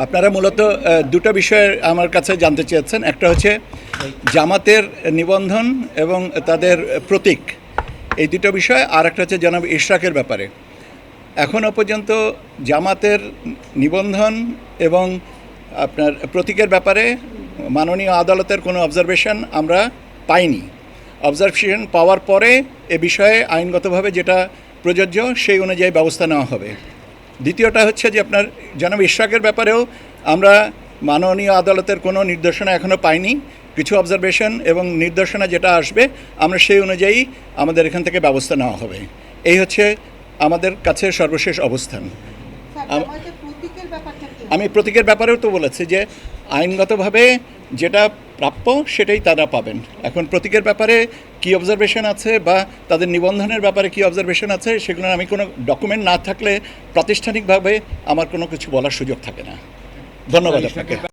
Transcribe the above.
আপনারা মূলত দুটো বিষয়ে আমার কাছে জানতে চেয়েছেন। একটা হচ্ছে জামাতের নিবন্ধন এবং তাদের প্রতীক, এই দুটো বিষয়। আর একটা হচ্ছে জনাব ইশরাকের ব্যাপারে। এখনও পর্যন্ত জামাতের নিবন্ধন এবং আপনার প্রতীকের ব্যাপারে মাননীয় আদালতের কোনো অবজারভেশন আমরা পাইনি। অবজারভেশন পাওয়ার পরে এ বিষয়ে আইনগতভাবে যেটা প্রযোজ্য সেই অনুযায়ী ব্যবস্থা নেওয়া হবে। দ্বিতীয়টা হচ্ছে যে আপনার জনাব ইশরাকের ব্যাপারেও আমরা মাননীয় আদালতের কোনো নির্দেশনা এখনও পাইনি। কিছু অবজারভেশন এবং নির্দেশনা যেটা আসবে আমরা সেই অনুযায়ী আমাদের এখান থেকে ব্যবস্থা নেওয়া হবে। এই হচ্ছে আমাদের কাছে সর্বশেষ অবস্থান। আমি প্রতীকের ব্যাপারেও তো বলেছি যে আইনগতভাবে যেটা প্রাপ্য সেটাই তারা পাবেন। এখন প্রতীকের ব্যাপারে কি অবজারভেশন আছে বা তাদের নিবন্ধনের ব্যাপারে কি অবজারভেশন আছে সেগুলো আমি কোনো ডকুমেন্ট না থাকলে প্রাতিষ্ঠানিকভাবে আমার কোনো কিছু বলার সুযোগ থাকে না। ধন্যবাদ আপনাকে।